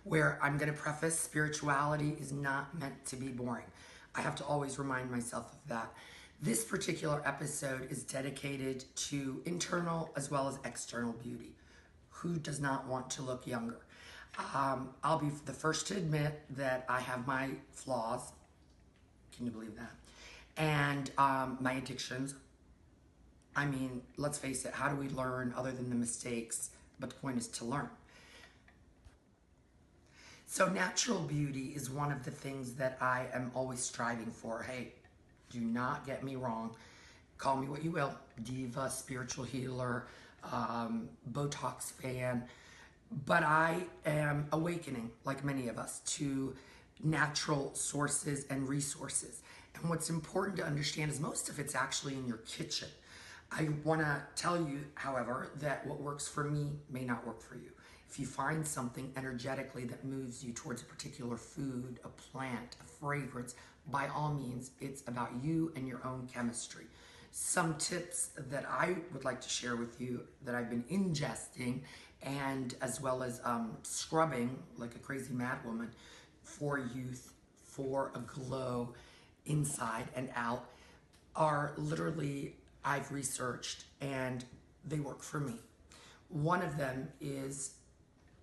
where I'm going to preface spirituality is not meant to be boring. I have to always remind myself of that. This particular episode is dedicated to internal as well as external beauty. Who does not want to look younger? I'll be the first to admit that I have my flaws. Can you believe that? And my addictions. I mean, let's face it, how do we learn other than the mistakes? But the point is to learn. So natural beauty is one of the things that I am always striving for. Hey, do not get me wrong. Call me what you will. Diva, spiritual healer, Botox fan. But I am awakening, like many of us, to natural sources and resources. And what's important to understand is most of it's actually in your kitchen. I want to tell you, however, that what works for me may not work for you. If you find something energetically that moves you towards a particular food, a plant, a fragrance, by all means, it's about you and your own chemistry. Some tips that I would like to share with you that I've been ingesting and as well as scrubbing like a crazy mad woman for youth, for a glow inside and out are literally I've researched and they work for me. One of them is,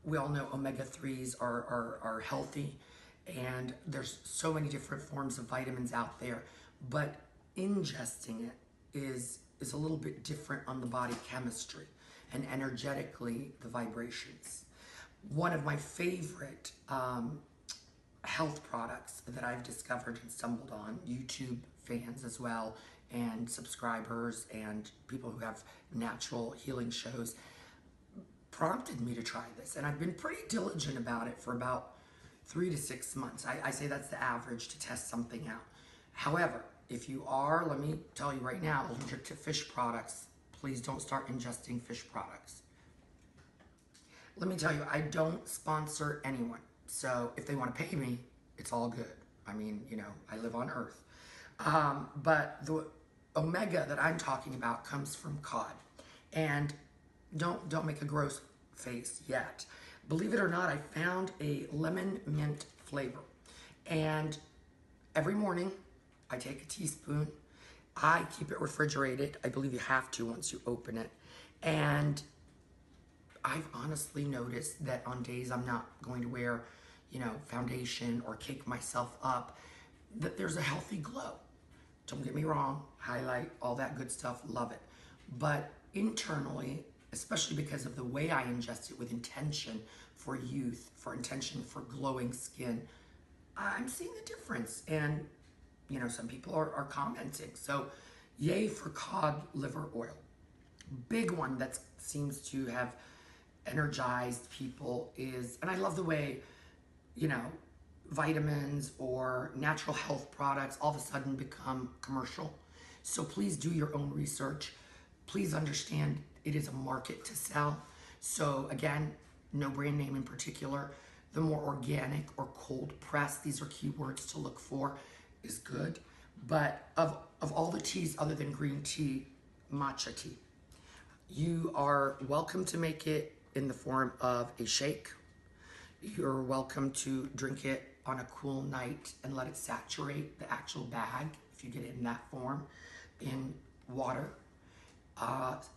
we all know omega-3s are healthy, and there's so many different forms of vitamins out there, but ingesting it is a little bit different on the body chemistry and energetically the vibrations. One of my favorite health products that I've discovered and stumbled on, YouTube fans as well, and subscribers and people who have natural healing shows, prompted me to try this. And I've been pretty diligent about it for about 3 to 6 months. I say that's the average to test something out. However, if you are, let me tell you right now, allergic to fish products, please don't start ingesting fish products. Let me tell you, I don't sponsor anyone. So if they want to pay me, it's all good. I mean, you know, I live on Earth. But the omega that I'm talking about comes from cod. And don't make a gross face yet. Believe it or not, I found a lemon mint flavor. And every morning, I take a teaspoon. I keep it refrigerated. I believe you have to once you open it. And I've honestly noticed that on days I'm not going to wear, you know, foundation or cake myself up, that there's a healthy glow. Don't get me wrong, highlight, all that good stuff, love it. But internally, especially because of the way I ingest it with intention for youth, for intention for glowing skin, I'm seeing a difference. And, you know, some people are commenting. So, yay for cod liver oil. Big one that seems to have energized people is, and I love the way, you know, vitamins or natural health products all of a sudden become commercial. So please do your own research. Please understand it is a market to sell. So again, no brand name in particular. The more organic or cold pressed, these are keywords to look for, is good. But of all the teas other than green tea, matcha tea, you are welcome to make it in the form of a shake. You're welcome to drink it on a cool night and let it saturate the actual bag, if you get it in that form, in water.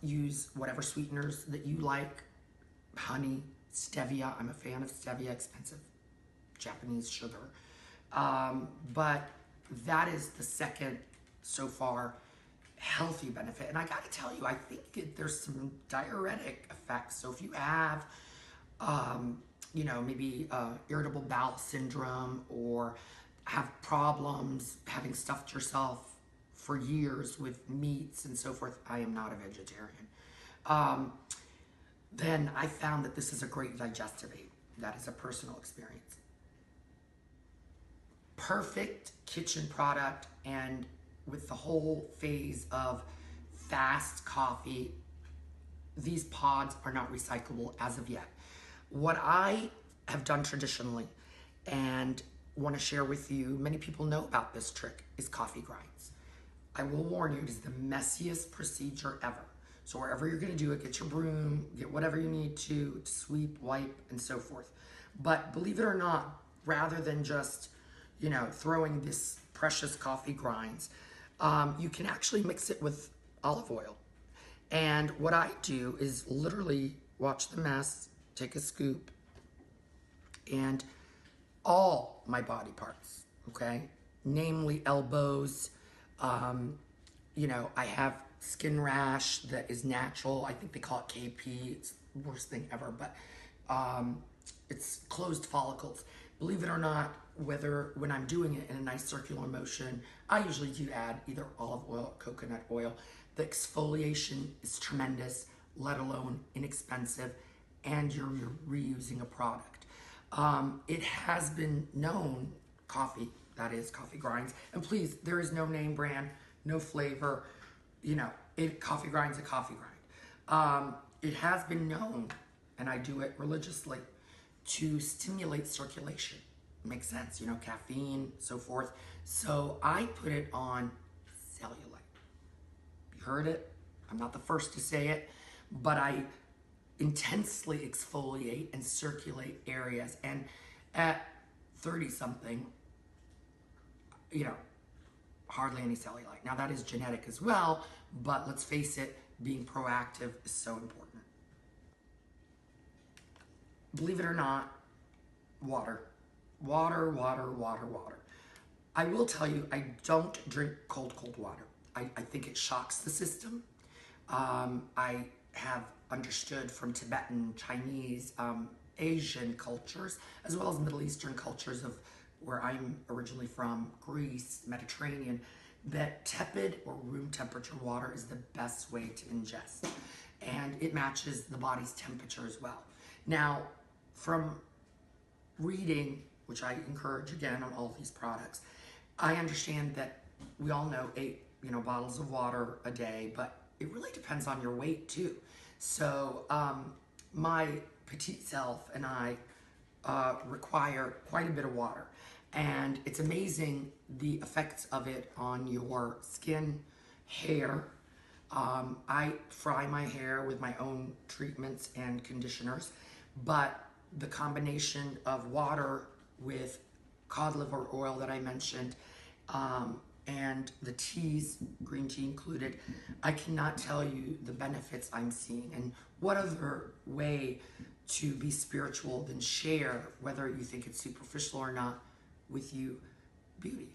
Use whatever sweeteners that you like, honey, stevia. I'm a fan of stevia, expensive Japanese sugar. But that is the second, so far, healthy benefit. And I gotta tell you, I think there's some diuretic effects. So if you have, you know, maybe irritable bowel syndrome or have problems having stuffed yourself for years with meats and so forth, I am not a vegetarian, then I found that this is a great digestive aid. That is a personal experience. Perfect kitchen product, and with the whole phase of fast coffee, these pods are not recyclable as of yet. What I have done traditionally and want to share with you, many people know about this trick, is coffee grinds. I will warn you, it is the messiest procedure ever. So wherever you're going to do it, get your broom, get whatever you need to sweep, wipe, and so forth. But believe it or not, rather than just, throwing this precious coffee grinds, you can actually mix it with olive oil. And what I do is literally watch the mess, take a scoop, and all my body parts, okay? Namely elbows. I have skin rash that is natural. I think they call it KP. It's the worst thing ever, but it's closed follicles. Believe it or not, when I'm doing it in a nice circular motion, I usually do add either olive oil or coconut oil. The exfoliation is tremendous, let alone inexpensive, and you're reusing a product. It has been known, coffee grinds, and please, there is no name brand, no flavor, coffee grinds a coffee grind. It has been known, and I do it religiously, to stimulate circulation. Makes sense, caffeine, so forth. So I put it on cellulite. You heard it. I'm not the first to say it, but I intensely exfoliate and circulate areas. And at 30 something, hardly any cellulite. Now that is genetic as well, but let's face it, being proactive is so important. Believe it or not, water. Water, water, water, water. I will tell you, I don't drink cold water. I think it shocks the system. I have understood from Tibetan, Chinese, Asian cultures, as well as Middle Eastern cultures of where I'm originally from, Greece, Mediterranean, that tepid or room temperature water is the best way to ingest. And it matches the body's temperature as well. Now, from reading, which I encourage again on all these products, I understand that we all know 8 bottles of water a day, but it really depends on your weight too. So my petite self and I require quite a bit of water, and it's amazing the effects of it on your skin, hair. I fry my hair with my own treatments and conditioners, but the combination of water with cod liver oil that I mentioned, and the teas, green tea included, I cannot tell you the benefits I'm seeing. And what other way to be spiritual than share, whether you think it's superficial or not, with you beauty.